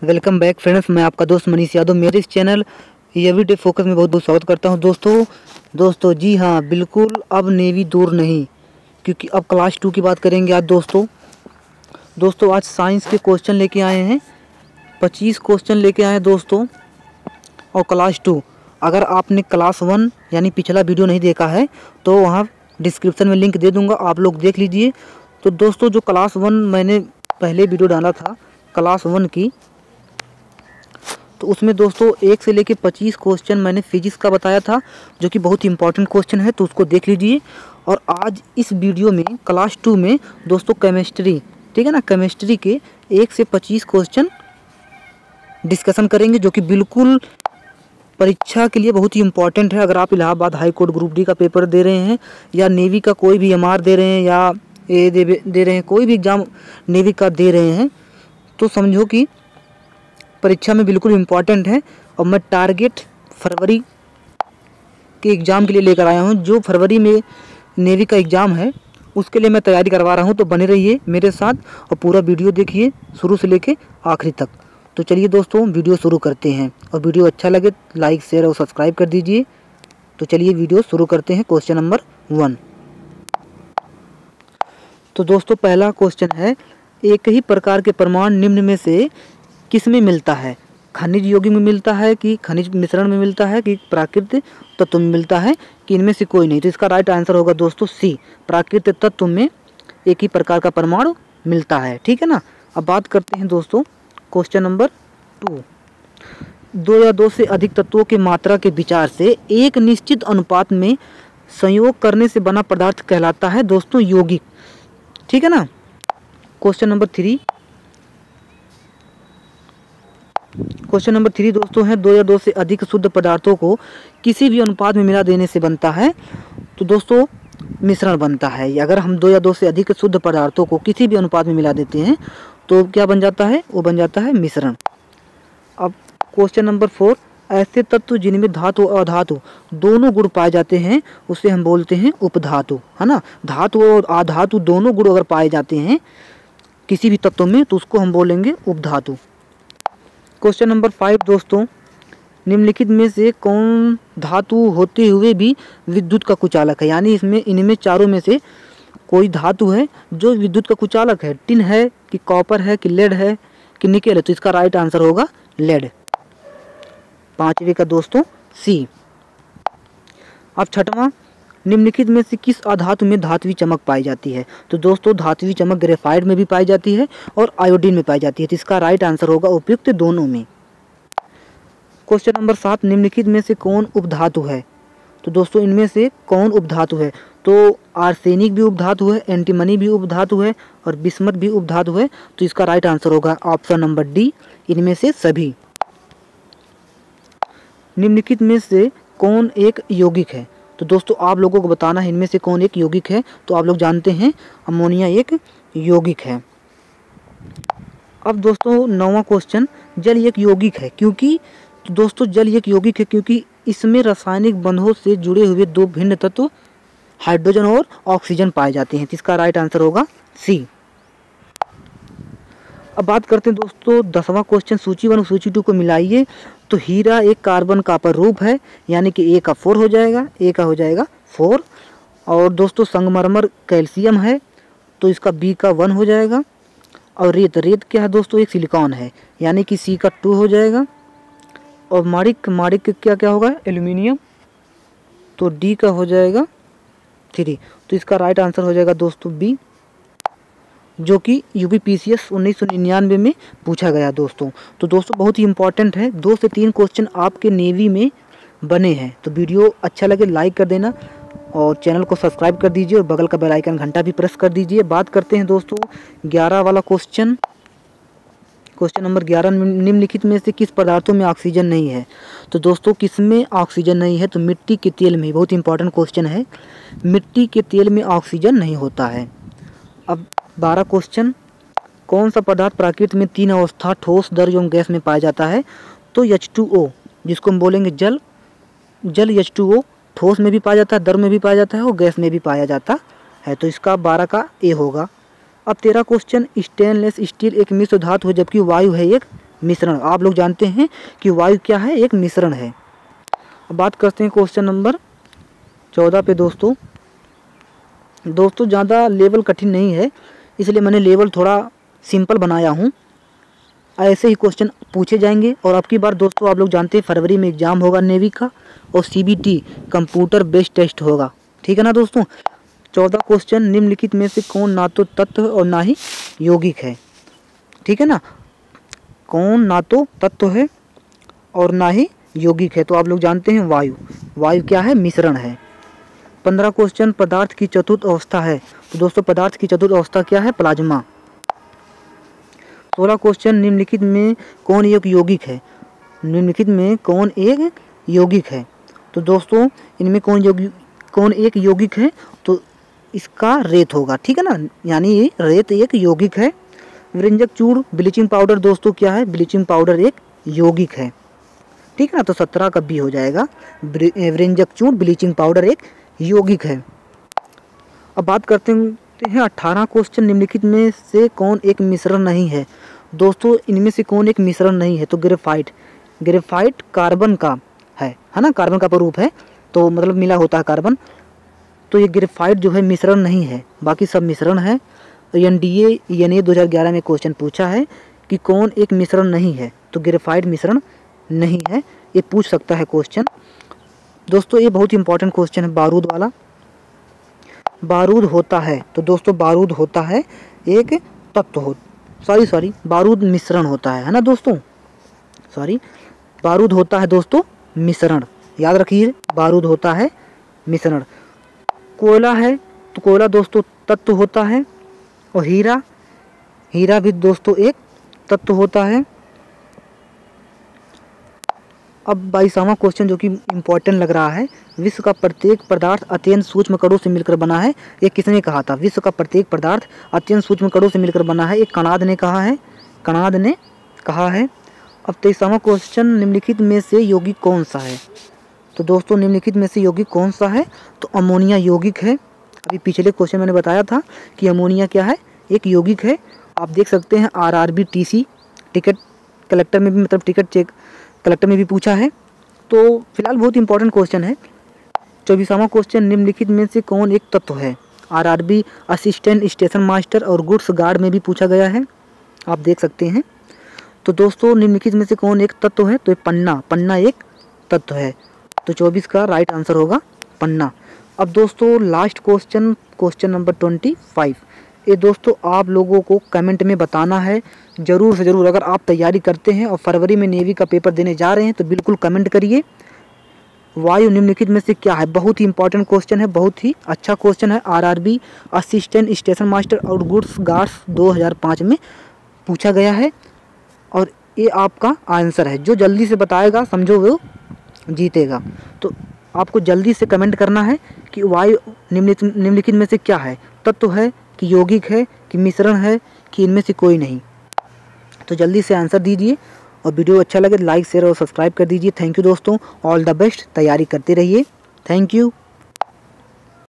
Welcome back friends, मैं आपका दोस्त मनीष यादव मेरे इस चैनल एवरीडे फोकस में बहुत बहुत स्वागत करता हूं। दोस्तों जी हाँ, बिल्कुल अब नेवी दूर नहीं, क्योंकि अब क्लास 2 की बात करेंगे आज। दोस्तों आज साइंस के क्वेश्चन लेके आए हैं, 25 क्वेश्चन लेके आए हैं दोस्तों। और क्लास 2, अगर आपने क्लास 1 यानी पिछला वीडियो नहीं देखा है तो वहाँ डिस्क्रिप्शन में लिंक दे दूँगा, आप लोग देख लीजिए। तो दोस्तों जो क्लास 1 मैंने पहले वीडियो डाला था क्लास 1 की, तो उसमें दोस्तों 1 से लेके 25 क्वेश्चन मैंने फिजिक्स का बताया था, जो कि बहुत ही इंपॉर्टेंट क्वेश्चन है, तो उसको देख लीजिए। और आज इस वीडियो में क्लास 2 में दोस्तों केमिस्ट्री, ठीक है ना, केमिस्ट्री के 1 से 25 क्वेश्चन डिस्कशन करेंगे, जो कि बिल्कुल परीक्षा के लिए बहुत ही इंपॉर्टेंट है। अगर आप Allahabad high court group D का पेपर दे रहे हैं, या नेवी का कोई भी MR दे रहे हैं, या ए दे रहे हैं, कोई भी एग्ज़ाम नेवी का दे रहे हैं, तो समझो कि परीक्षा में बिल्कुल इम्पॉर्टेंट है। और मैं टारगेट फरवरी के एग्ज़ाम के लिए लेकर आया हूं। जो फरवरी में नेवी का एग्ज़ाम है उसके लिए मैं तैयारी करवा रहा हूं, तो बने रहिए मेरे साथ और पूरा वीडियो देखिए शुरू से लेके आखिरी तक। तो चलिए दोस्तों वीडियो शुरू करते हैं, और वीडियो अच्छा लगे लाइक शेयर और सब्सक्राइब कर दीजिए। तो चलिए वीडियो शुरू करते हैं। Question number 1। तो दोस्तों पहला क्वेश्चन है, एक ही प्रकार के परमाणु निम्न में से किस में मिलता है? खनिज यौगिक में मिलता है, कि खनिज मिश्रण में मिलता है, कि प्राकृतिक तत्व में मिलता है, कि इनमें से कोई नहीं? तो इसका राइट आंसर होगा दोस्तों सी, प्राकृतिक तत्व में एक ही प्रकार का परमाणु मिलता है। ठीक है ना। अब बात करते हैं दोस्तों क्वेश्चन नंबर 2। 2 या 2 से अधिक तत्वों की मात्रा के विचार से एक निश्चित अनुपात में संयोग करने से बना पदार्थ कहलाता है दोस्तों यौगिक। ठीक है ना। क्वेश्चन नंबर 3 दोस्तों है, 2 या 2 से अधिक शुद्ध पदार्थों को किसी भी अनुपात में मिला देने से बनता है, तो दोस्तों मिश्रण बनता है। अगर हम 2 या 2 से अधिक शुद्ध पदार्थों को किसी भी अनुपात में मिला देते हैं तो क्या बन जाता है? वो बन जाता है मिश्रण। अब क्वेश्चन नंबर 4, ऐसे तत्व जिनमें धातु और अधातु दोनों गुण पाए जाते हैं उसे हम बोलते हैं उपधातु, है ना। धातु और अधातु दोनों गुण अगर पाए जाते हैं किसी भी तत्व में तो उसको हम बोलेंगे उपधातु। क्वेश्चन नंबर 5 दोस्तों, निम्नलिखित में से कौन धातु होते हुए भी विद्युत का कुचालक है? यानी इनमें चारों में से कोई धातु है जो विद्युत का कुचालक है। टिन है, कि कॉपर है, कि लेड है, कि निकेल है? तो इसका राइट आंसर होगा लेड। 5वें का दोस्तों सी। अब 6वां, निम्नलिखित में से किस अधातु में धात्विक चमक पाई जाती है? तो दोस्तों धात्विक चमक ग्रेफाइट में भी पाई जाती है और आयोडीन में पाई जाती है, तो इसका राइट आंसर होगा उपयुक्त दोनों में। क्वेश्चन नंबर 7, निम्नलिखित में से कौन उपधातु है? तो दोस्तों इनमें से कौन उपधातु है? तो आर्सेनिक भी उपधातु है, एंटीमनी भी उपधातु है, और बिस्मथ भी उपधातु है, तो इसका राइट आंसर होगा ऑप्शन नंबर डी, इनमें से सभी। निम्नलिखित में से कौन एक यौगिक है? तो दोस्तों आप लोगों को बताना है इनमें से कौन एक यौगिक है। तो आप लोग जानते हैं अमोनिया एक यौगिक है। अब दोस्तों 9वां क्वेश्चन, जल एक यौगिक है क्योंकि? तो दोस्तों जल एक यौगिक है क्योंकि इसमें रासायनिक बंधों से जुड़े हुए 2 भिन्न तत्व हाइड्रोजन और ऑक्सीजन पाए जाते हैं, तो इसका राइट आंसर होगा सी। अब बात करते हैं दोस्तों 10वां क्वेश्चन, सूची 1 और सूची 2 को मिलाइए तो हीरा एक कार्बन कॉपर रूप है, यानी कि ए का 4 हो जाएगा, ए का हो जाएगा 4। और दोस्तों संगमरमर कैल्शियम है, तो इसका बी का 1 हो जाएगा। और रेत क्या है दोस्तों? एक सिलिकॉन है, यानी कि सी का 2 हो जाएगा। और माणिक क्या होगा? एल्यूमिनियम, तो डी का हो जाएगा 3, तो इसका राइट आंसर हो जाएगा दोस्तों बी, जो कि UPPCS 1999 में पूछा गया दोस्तों। तो दोस्तों बहुत ही इंपॉर्टेंट है, 2 से 3 क्वेश्चन आपके नेवी में बने हैं। तो वीडियो अच्छा लगे लाइक कर देना और चैनल को सब्सक्राइब कर दीजिए और बगल का बेल आइकन घंटा भी प्रेस कर दीजिए। बात करते हैं दोस्तों 11 वाला क्वेश्चन। क्वेश्चन नंबर 11, निम्नलिखित में से किस पदार्थों में ऑक्सीजन नहीं है? तो दोस्तों किस में ऑक्सीजन नहीं है? तो मिट्टी के तेल में। बहुत इंपॉर्टेंट क्वेश्चन है, मिट्टी के तेल में ऑक्सीजन नहीं होता है। अब 12 क्वेश्चन, कौन सा पदार्थ प्रकृति में 3 अवस्था ठोस, द्रव एवं गैस में पाया जाता है? तो H2O, जिसको हम बोलेंगे जल H2O ठोस में भी पाया जाता है, द्रव में भी पाया जाता है और गैस में भी पाया जाता है, तो इसका 12 का ए होगा। अब 13 क्वेश्चन, स्टेनलेस स्टील एक मिश्र धातु है जबकि वायु है एक मिश्रण। आप लोग जानते हैं कि वायु क्या है, एक मिश्रण है। अब बात करते हैं क्वेश्चन नंबर 14 पे दोस्तों। ज़्यादा लेवल कठिन नहीं है, इसलिए मैंने लेवल थोड़ा सिंपल बनाया हूँ। ऐसे ही क्वेश्चन पूछे जाएंगे। और अब की बार दोस्तों आप लोग जानते हैं फरवरी में एग्ज़ाम होगा नेवी का, और CBT कंप्यूटर बेस्ड टेस्ट होगा, ठीक है ना दोस्तों। 14 क्वेश्चन, निम्नलिखित में से कौन ना तो तत्व और ना ही यौगिक है, ठीक है ना। कौन ना तो तत्व है और ना ही यौगिक है, तो आप लोग जानते हैं वायु। वायु क्या है, मिश्रण है। 15 क्वेश्चन, पदार्थ की चतुर्थ अवस्था है, तो दोस्तों पदार्थ की चतुर्थ अवस्था क्या है, प्लाज्मा। 16 क्वेश्चन, निम्नलिखित में कौन एक यौगिक है। निम्नलिखित में कौन एक यौगिक है, तो दोस्तों इनमें कौन एक यौगिक है, तो इसका रेत होगा, ठीक है ना, यानी रेत एक यौगिक है। व्यंजक चूर्ण, ब्लीचिंग पाउडर दोस्तों क्या है, ब्लीचिंग पाउडर एक यौगिक है, ठीक है ना। तो 17 का बी हो जाएगा, व्यंजक चूर्ण ब्लीचिंग पाउडर एक यौगिक है। अब बात करते हैं 18 क्वेश्चन, निम्नलिखित में से कौन एक मिश्रण नहीं है। दोस्तों इनमें से कौन एक मिश्रण नहीं है, तो ग्रेफाइट कार्बन का है ना, कार्बन का स्वरूप है, तो मतलब मिला होता है कार्बन, तो ये ग्रेफाइट जो है मिश्रण नहीं है, बाकी सब मिश्रण है। NDA 2011 में क्वेश्चन पूछा है कि कौन एक मिश्रण नहीं है, तो ग्रेफाइट मिश्रण नहीं है, ये पूछ सकता है क्वेश्चन। दोस्तों ये बहुत इंपॉर्टेंट क्वेश्चन है, बारूद वाला। बारूद होता है, तो दोस्तों बारूद होता है एक तत्व बारूद मिश्रण होता है ना दोस्तों, बारूद होता है दोस्तों मिश्रण, याद रखिए, बारूद होता है मिश्रण। कोयला है, तो कोयला दोस्तों तत्व होता है, और हीरा भी दोस्तों एक तत्व होता है। अब 22वां क्वेश्चन जो कि इम्पोर्टेंट लग रहा है, विश्व का प्रत्येक पदार्थ अत्यंत सूक्ष्म कणों से मिलकर बना है, ये किसने कहा था, विश्व का प्रत्येक पदार्थ अत्यंत सूक्ष्म कणों से मिलकर बना है, ये कणाद ने कहा है। अब 23वां क्वेश्चन, निम्नलिखित में से यौगिक कौन सा है, तो दोस्तों निम्नलिखित में से यौगिक कौन सा है, तो अमोनिया यौगिक है। अभी पिछले क्वेश्चन मैंने बताया था कि अमोनिया क्या है, एक यौगिक है। आप देख सकते हैं RRB TC टिकट कलेक्टर में भी, मतलब टिकट चेक कलेक्टर में भी पूछा है, तो फिलहाल बहुत इंपॉर्टेंट क्वेश्चन है। 24वां क्वेश्चन, निम्नलिखित में से कौन एक तत्व है। RRB असिस्टेंट स्टेशन मास्टर और गुड्स गार्ड में भी पूछा गया है, आप देख सकते हैं। तो दोस्तों निम्नलिखित में से कौन एक तत्व है, तो पन्ना एक तत्व है, तो 24 का राइट आंसर होगा पन्ना। अब दोस्तों लास्ट क्वेश्चन नंबर 25, ये दोस्तों आप लोगों को कमेंट में बताना है, ज़रूर से ज़रूर। अगर आप तैयारी करते हैं और फरवरी में नेवी का पेपर देने जा रहे हैं तो बिल्कुल कमेंट करिए, वायु निम्नलिखित में से क्या है। बहुत ही इंपॉर्टेंट क्वेश्चन है, बहुत ही अच्छा क्वेश्चन है। RRB असिस्टेंट स्टेशन मास्टर और गुड्स गार्ड्स 2005 में पूछा गया है, और ये आपका आंसर है। जो जल्दी से बताएगा समझो वो जीतेगा। तो आपको जल्दी से कमेंट करना है कि वायु निम्नलिखित में से क्या है, तत्व है कि यौगिक है कि मिश्रण है कि इनमें से कोई नहीं। तो जल्दी से आंसर दीजिए, और वीडियो अच्छा लगे तो लाइक शेयर और सब्सक्राइब कर दीजिए। थैंक यू दोस्तों, ऑल द बेस्ट, तैयारी करते रहिए। Thank you.